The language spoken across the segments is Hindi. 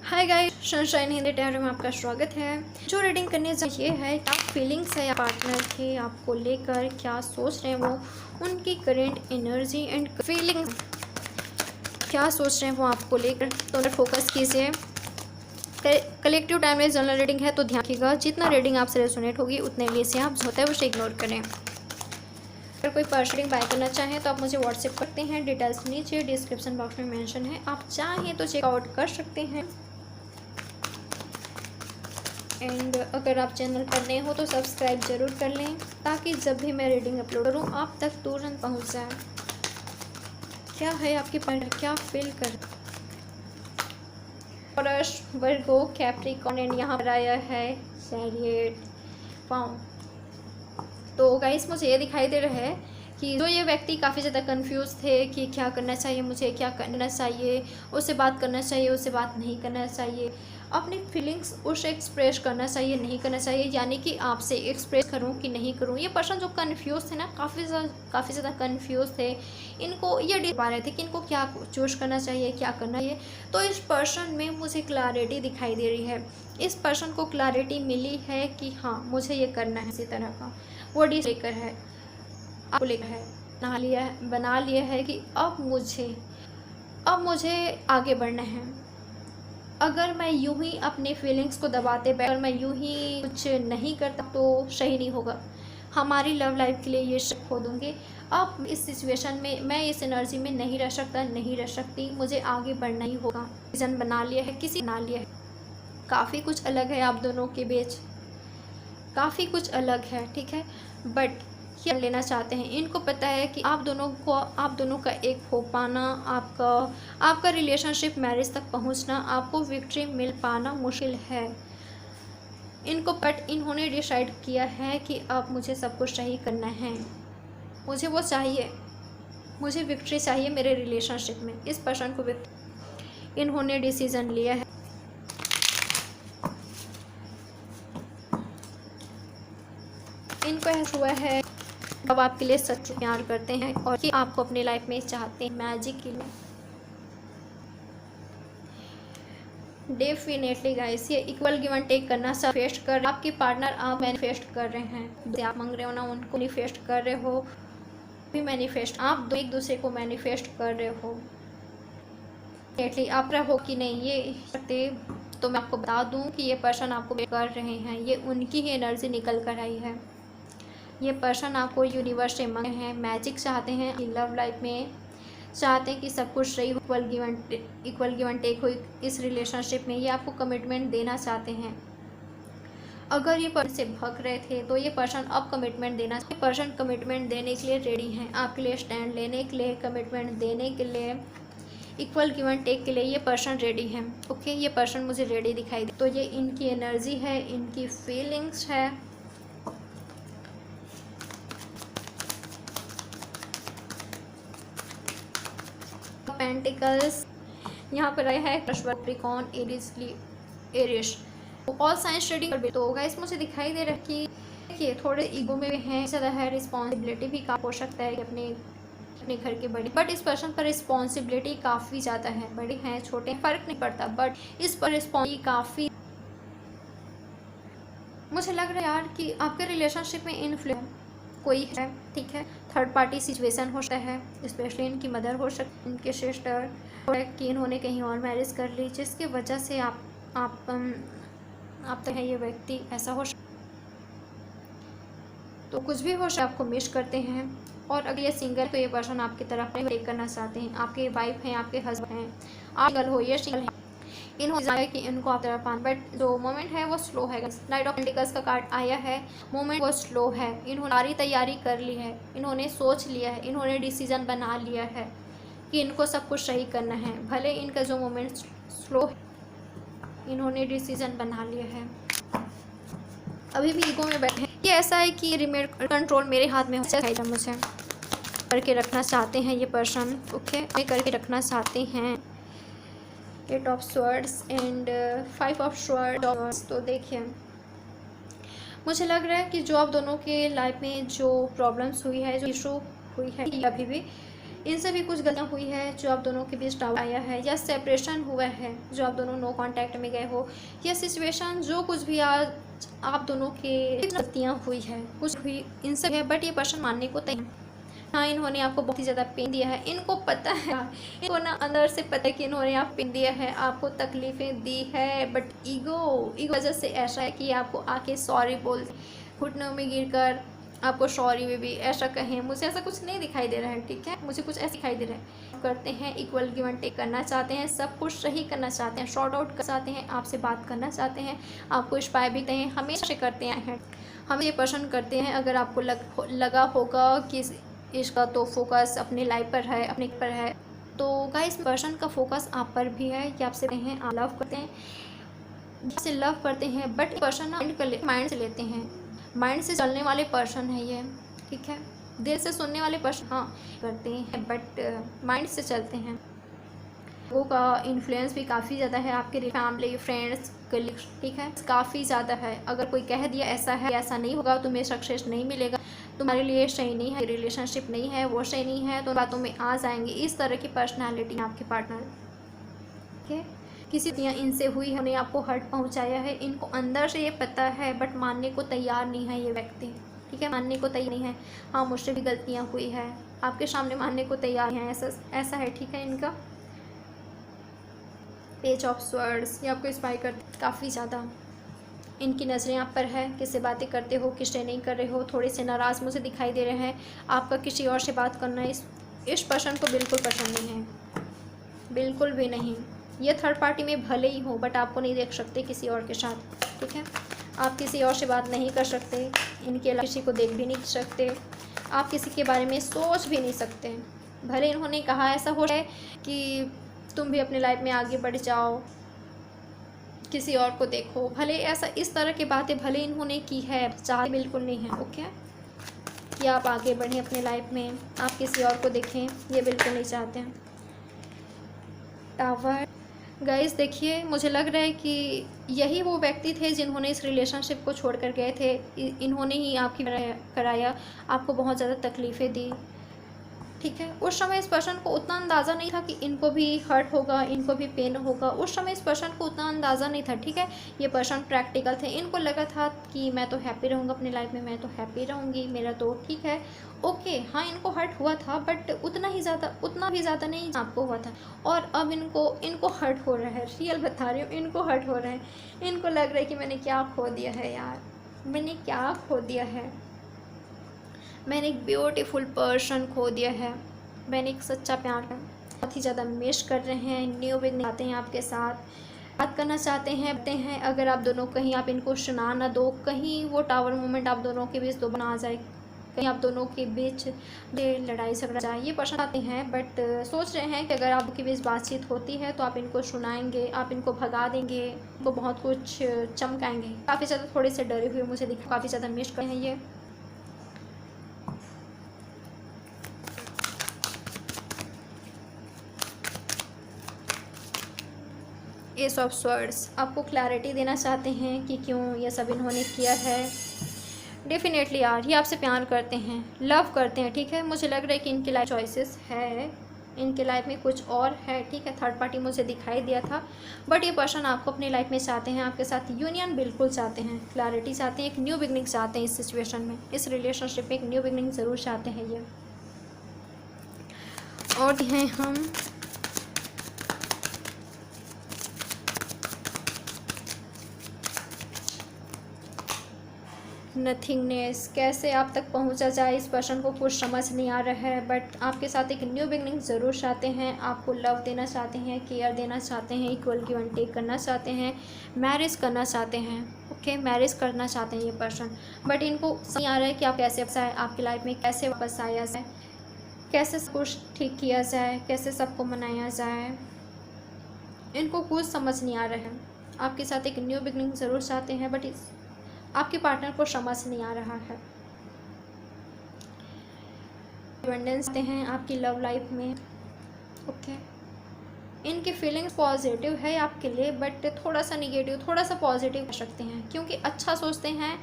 Hi guys, sunshine Hindi tarot में आपका स्वागत है। जो रीडिंग करने ये है क्या फीलिंग्स है या पार्टनर के आपको लेकर, क्या सोच रहे हैं वो, उनकी करेंट एनर्जी एंड फीलिंग, क्या सोच रहे हैं वो आपको लेकर, तो फोकस कीजिए। कलेक्टिव टाइम में जनरल रीडिंग है तो ध्यान रखिएगा, जितना रीडिंग आपसे रेजोनेट होगी उतने लिए से आप जो होता है उसे इग्नोर करें। अगर कोई पर्सनल बाय करना चाहें तो आप मुझे व्हाट्सएप करते हैं, डिटेल्स नीचे डिस्क्रिप्शन बॉक्स में मेंशन है, आप चाहें तो चेकआउट कर सकते हैं। एंड अगर आप चैनल पर नए हो तो सब्सक्राइब ज़रूर कर लें ताकि जब भी मैं रीडिंग अपलोड करूँ आप तक तुरंत पहुँच जाए। क्या है आपके पार्टनर, क्या फील कर टॉरस, वर्गो, कैप्रिकॉर्न एंड यहाँ पर आया है चैरियट। वाओ। तो गाइस मुझे ये दिखाई दे रहा है कि जो ये व्यक्ति काफ़ी ज़्यादा कंफ्यूज थे कि क्या करना चाहिए, मुझे क्या करना चाहिए, उससे बात करना चाहिए, उससे बात नहीं करना चाहिए, अपनी फीलिंग्स उसे एक्सप्रेस करना चाहिए, नहीं करना चाहिए, यानी कि आपसे एक्सप्रेस करूं कि नहीं करूं। ये पर्सन जो कंफ्यूज थे ना, काफ़ी ज़्यादा कंफ्यूज थे। इनको ये डिसाइड पा रहे थे कि इनको क्या चूज करना चाहिए, क्या करना है। तो इस पर्सन में मुझे क्लैरिटी दिखाई दे रही है। इस पर्सन को क्लैरिटी मिली है कि हाँ मुझे ये करना है। इसी तरह का वो डिसाइड लेकर है, आपको लेकर है, बना लिया है कि अब मुझे आगे बढ़ना है। अगर मैं यूं ही अपने फीलिंग्स को दबाते अगर मैं यूं ही कुछ नहीं करता तो सही नहीं होगा। हमारी लव लाइफ के लिए ये शक खो दूँगी। अब इस सिचुएशन में मैं इस एनर्जी में नहीं रह सकता, नहीं रह सकती, मुझे आगे बढ़ना ही होगा। डिसीजन बना लिया है, किसी बना लिया है। काफ़ी कुछ अलग है आप दोनों के बीच, काफ़ी कुछ अलग है, ठीक है। बट क्या लेना चाहते हैं, इनको पता है कि आप दोनों का एक हो पाना, आपका रिलेशनशिप मैरिज तक पहुंचना, आपको विक्ट्री मिल पाना मुश्किल है इनको। बट इन्होंने डिसाइड किया है कि अब मुझे सब कुछ सही करना है, मुझे वो चाहिए, मुझे विक्ट्री चाहिए मेरे रिलेशनशिप में। इस पर्सन को इन्होंने डिसीजन लिया है। इनको ऐसा हुआ है अब आपके लिए सच प्यार करते हैं और कि आपको अपनी लाइफ में चाहते हैं। मैजिक के लिए डेफिनेटली गाइस ये इक्वल गिव एंड टेक करना मैनिफेस्ट कर आपके पार्टनर आप मैनिफेस्ट कर रहे हैं, आप मांग रहे हो ना उनको मैनिफेस्ट कर रहे हो, भी मैनिफेस्ट आप एक दूसरे को मैनिफेस्ट कर रहे हो। डेफिनेटली आप रहो कि नहीं ये करते तो मैं आपको बता दूं कि ये पर्सन आपको कर रहे हैं, ये उनकी ही एनर्जी निकल कर आई है। ये पर्सन आपको यूनिवर्स से मांगे हैं, मैजिक चाहते हैं कि लव लाइफ में, चाहते हैं कि सब कुछ सही हो, इक्वल गिव एंड टेक हो इस रिलेशनशिप में। ये आपको कमिटमेंट देना चाहते हैं। अगर ये पर्सन से भग रहे थे तो ये पर्सन अब कमिटमेंट देना, ये पर्सन कमिटमेंट देने के लिए रेडी हैं, आपके लिए स्टैंड लेने के लिए, कमिटमेंट देने के लिए, इक्वल गिव एंड टेक के लिए ये पर्सन रेडी है। ओके, ये पर्सन मुझे रेडी दिखाई दे। तो ये इनकी एनर्जी है, इनकी फीलिंग्स है। पेंटिकल्स यहाँ पर आया है, Capricorn, Aries, all signs reading कर भी। तो गाइस मुझे दिखाई दे रहा है कि थोड़े ईगो में हैं, ज़्यादा है, रिस्पॉन्सिबिलिटी भी हो सकता है कि अपने घर के बड़ी, बट इस पर्सन पर रिस्पॉन्सिबिलिटी काफ़ी ज़्यादा है। बड़े हैं छोटे फर्क नहीं पड़ता, बट इस पर रिस्पॉन्सिबिलिटी काफ़ी। मुझे लग रहा है यार कि आपके रिलेशनशिप में इन्फ्लुएंस कोई है, ठीक है, थर्ड पार्टी सिचुएशन हो सकता है, स्पेशली इनकी मदर हो सकती है, इनके सिस्टर, कि इन्होंने कहीं और मैरिज कर ली जिसकी वजह से आप तो है ये व्यक्ति ऐसा हो सकता, तो कुछ भी हो सकता है, आपको मिस करते हैं। और अगर ये सिंगल तो ये पर्सन आपकी तरफ टेक करना चाहते हैं, आपके वाइफ हैं, आपके हस्बैंड हैं, आप सिंगल हो या सिंगल है, इन्होंने कि इनको आप तरफ पान, बट जो मोमेंट है वो स्लो है। नाइट ऑफ पेंटिकल्स का कार्ड आया है, मोमेंट वो स्लो है। इन्होंने सारी तैयारी कर ली है, इन्होंने सोच लिया है, इन्होंने डिसीजन बना लिया है कि इनको सब कुछ सही करना है। भले इनका जो मोमेंट स्लो है, इन्होंने डिसीजन बना लिया है। अभी भी ईगो में बैठे हैं। ये ऐसा है कि रिमोट कंट्रोल मेरे हाथ में हो, मुझे करके रखना चाहते हैं ये पर्सन। ओके, करके रखना चाहते हैं। 8 of swords and 5 of swords. तो देखिए मुझे लग रहा है कि जो आप दोनों के लाइफ में जो प्रॉब्लम्स हुई है, जो इशू हुई है, अभी भी इनसे भी कुछ गलतियाँ हुई है जो आप दोनों के बीच डाउट आया है, या सेपरेशन हुआ है जो आप दोनों नो कांटेक्ट में गए हो, या सिचुएशन जो कुछ भी आज आप दोनों के गलतियाँ हुई है, कुछ हुई इनसे है, बट ये पर्सन मानने को तैयार। हाँ, इन्होंने आपको बहुत ही ज़्यादा पेन दिया है, इनको पता है, इनको ना अंदर से पता है कि इन्होंने आप पेन दिया है, आपको तकलीफ़ें दी है, बट ईगो वजह से ऐसा है कि आपको आके सॉरी बोल, घुटनों में गिरकर आपको सॉरी में भी ऐसा कहें। मुझे ऐसा कुछ नहीं दिखाई दे रहा है, ठीक है, मुझे कुछ ऐसा दिखाई दे रहा है। करते हैं, इक्वल गिव एंड टेक करना चाहते हैं, सब कुछ सही करना चाहते हैं, शॉर्ट आउट करना चाहते हैं, आपसे बात करना चाहते हैं, आपको इंस्पायर भी करते हैं, हमेशा करते हैं, हम ये पसंद करते हैं। अगर आपको लगा होगा कि इसका तो फोकस अपने लाइफ पर है, अपने पर है, तो गाइस पर्सन का फोकस आप पर भी है कि आपसे हैं, आप लव करते हैं, आपसे लव करते हैं, बट पर्सन माइंड से लेते हैं, माइंड से चलने वाले पर्सन है ये, ठीक है, दिल से सुनने वाले पर्सन हाँ करते हैं, बट माइंड से चलते हैं। लोगों का इन्फ्लुएंस भी काफ़ी ज़्यादा है, आपके फैमिली, फ्रेंड्स, कलीग्स, ठीक है, काफ़ी ज़्यादा है। अगर कोई कह दिया ऐसा है, ऐसा नहीं होगा, तुम्हें सक्सेस नहीं मिलेगा, तुम्हारे लिए सही नहीं है, रिलेशनशिप नहीं है, वो सही नहीं है, तो बातों में आ जाएंगे। इस तरह की पर्सनालिटी आपके पार्टनर, ठीक है, किसी इनसे हुई है, उन्हें आपको हर्ट पहुंचाया है, इनको अंदर से ये पता है, बट मानने को तैयार नहीं है ये व्यक्ति, ठीक है, मानने को तैयार नहीं है। हाँ, मुझसे भी गलतियाँ हुई है, आपके सामने मानने को तैयार हैं, ऐसा है, ठीक है। इनका पेज ऑफ स्वर्ड्स ये आपको इंस्पायर करते काफ़ी ज़्यादा। इनकी नज़रें आप पर है, किससे बातें करते हो, किससे नहीं कर रहे हो, थोड़े से नाराज़ मुझे दिखाई दे रहे हैं। आपका किसी और से बात करना इस पर्सन को बिल्कुल पसंद नहीं है, बिल्कुल भी नहीं। ये थर्ड पार्टी में भले ही हो, बट आपको नहीं देख सकते किसी और के साथ, ठीक है, आप किसी और से बात नहीं कर सकते, इनके अलावा किसी को देख भी नहीं सकते, आप किसी के बारे में सोच भी नहीं सकते। भले इन्होंने कहा ऐसा हो है कि तुम भी अपनी लाइफ में आगे बढ़ जाओ, किसी और को देखो, भले ऐसा इस तरह की बातें भले इन्होंने की है, चाहे बिल्कुल नहीं है, ओके, कि आप आगे बढ़ें अपनी लाइफ में, आप किसी और को देखें, ये बिल्कुल नहीं चाहते हैं। टावर गाइस देखिए, मुझे लग रहा है कि यही वो व्यक्ति थे जिन्होंने इस रिलेशनशिप को छोड़ कर गए थे, इन्होंने ही आपकी कराया, आपको बहुत ज़्यादा तकलीफ़ें दी, ठीक है। उस समय इस पर्सन को उतना अंदाज़ा नहीं था कि इनको भी हर्ट होगा, इनको भी पेन होगा, उस समय इस पर्सन को उतना अंदाज़ा नहीं था, ठीक है। ये पर्सन प्रैक्टिकल थे, इनको लगा था कि मैं तो हैप्पी रहूँगा अपनी लाइफ में, मैं तो हैप्पी रहूँगी, मेरा तो ठीक है, ओके। हाँ, इनको हर्ट हुआ था, बट उतना भी ज़्यादा नहीं आपको हुआ था, और अब इनको हर्ट हो रहा है, रियल बता रही हूँ, इनको हर्ट हो रहा है, इनको लग रहा है कि मैंने क्या खो दिया है यार, मैंने क्या खो दिया है, मैंने एक ब्यूटीफुल पर्सन खो दिया है, मैंने एक सच्चा प्यार है, बहुत ही ज़्यादा मिस कर रहे हैं, न्यू बिगनिंग चाहते हैं, आपके साथ बात करना चाहते हैं। अगर आप दोनों कहीं आप इनको सुना ना दो, कहीं वो टावर मोमेंट आप दोनों के बीच दोबारा आ जाए, कहीं आप दोनों के बीच लड़ाई झगड़ा जाए, ये पर्सन आते हैं, बट सोच रहे हैं कि अगर आपके बीच बातचीत होती है तो आप इनको सुनाएंगे, आप इनको भगा देंगे, इनको बहुत कुछ चमकाएंगे। काफ़ी ज़्यादा थोड़े से डरे हुए मुझे दिखा, काफ़ी ज़्यादा मिस कर रहे हैं ये। एस ऑफ स्वर्ड्स आपको क्लैरिटी देना चाहते हैं कि क्यों ये सब इन्होंने किया है। डेफिनेटली यार, ये आपसे प्यार करते हैं, लव करते हैं, ठीक है। मुझे लग रहा है कि इनकी लाइफ चॉइसेस है, इनके लाइफ में कुछ और है, ठीक है। थर्ड पार्टी मुझे दिखाई दिया था, बट ये पर्सन आपको अपनी लाइफ में चाहते हैं, आपके साथ यूनियन बिल्कुल चाहते हैं, क्लैरिटी चाहते हैं, एक न्यू बिगनिंग चाहते हैं इस सिचुएशन में, इस रिलेशनशिप में एक न्यू बिगनिंग ज़रूर चाहते हैं ये। और हैं हम नथिंगनेस, कैसे आप तक पहुंचा जाए, इस पर्सन को कुछ समझ नहीं आ रहा है, बट आपके साथ एक न्यू बिगनिंग ज़रूर चाहते हैं, आपको लव देना चाहते हैं, केयर देना चाहते हैं, इक्वल गिव एंड टेक करना चाहते हैं, मैरिज करना चाहते हैं, ओके, मैरिज करना चाहते हैं ये पर्सन, बट इनको नहीं आ रहा है कि आप कैसे वापस आए, आपकी लाइफ में कैसे वापस आया जाए, कैसे सब कुछ ठीक किया जाए, कैसे सबको मनाया जाए, इनको कुछ समझ नहीं आ रहा है। आपके साथ एक न्यू बिगनिंग ज़रूर चाहते हैं, बट आपके पार्टनर को समझ नहीं आ रहा है। डिपेंडेंस हैं आपकी लव लाइफ में, ओके। इनकी फीलिंग्स पॉजिटिव है आपके लिए, बट थोड़ा सा निगेटिव, थोड़ा सा पॉजिटिव कर सकते हैं, क्योंकि अच्छा सोचते हैं,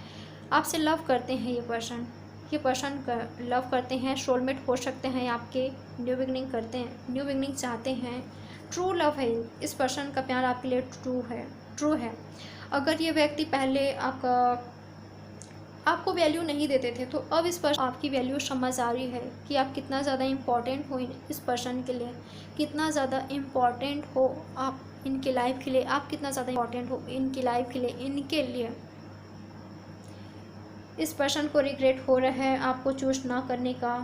आपसे लव करते हैं ये पर्सन, ये पर्सन लव करते हैं, सोलमेट हो सकते हैं आपके, न्यू बिगनिंग करते हैं, न्यू बिगनिंग चाहते हैं, ट्रू लव है, इस पर्सन का प्यार आपके लिए ट्रू है। अगर ये व्यक्ति पहले आपको वैल्यू नहीं देते थे, तो अब इस पर्सन आपकी वैल्यू समझ आ रही है कि आप कितना ज़्यादा इम्पॉर्टेंट हो इस पर्सन के लिए, कितना ज़्यादा इम्पॉर्टेंट हो आप इनके लाइफ के लिए, आप कितना ज़्यादा इम्पॉर्टेंट हो इनकी लाइफ के लिए, इनके लिए। इस पर्सन को रिग्रेट हो रहा है आपको चूज ना करने का,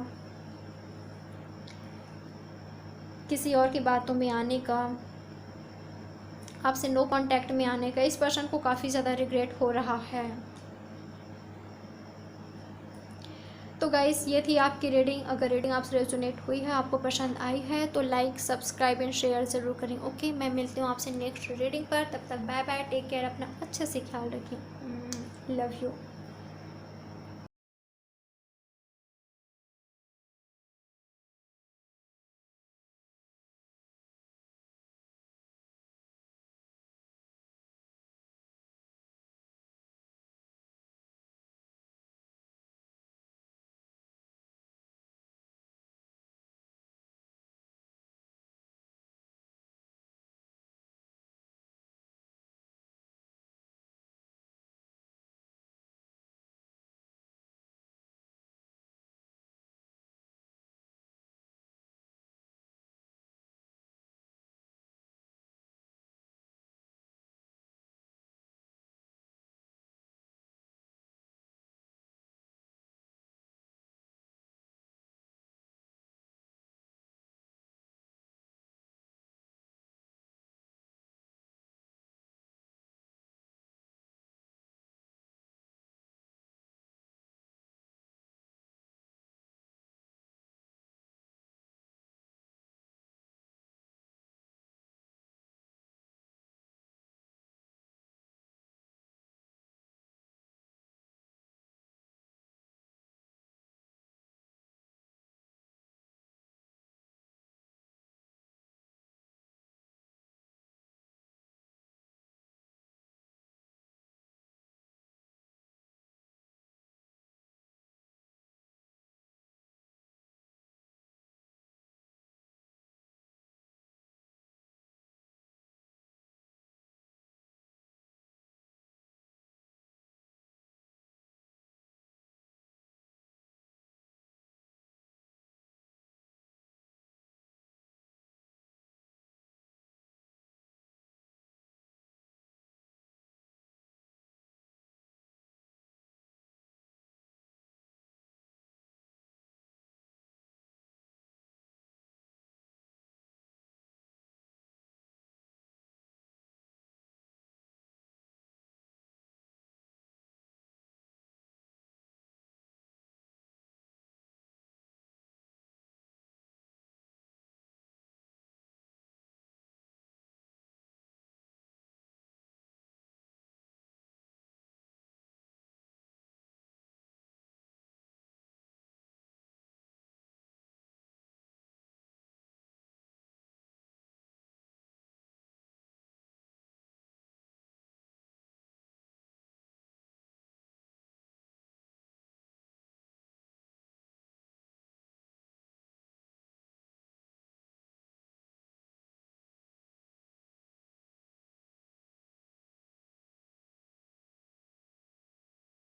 किसी और की बातों में आने का, आपसे नो कांटेक्ट में आने का। इस पर्सन को काफ़ी ज़्यादा रिग्रेट हो रहा है। तो गाइस, ये थी आपकी रीडिंग। अगर रीडिंग आपसे रेजोनेट हुई है, आपको पसंद आई है, तो लाइक, सब्सक्राइब एंड शेयर ज़रूर करें। ओके, मैं मिलती हूँ आपसे नेक्स्ट रीडिंग पर। तब तक बाय बाय, टेक केयर, अपना अच्छे से ख्याल रखें। Love you.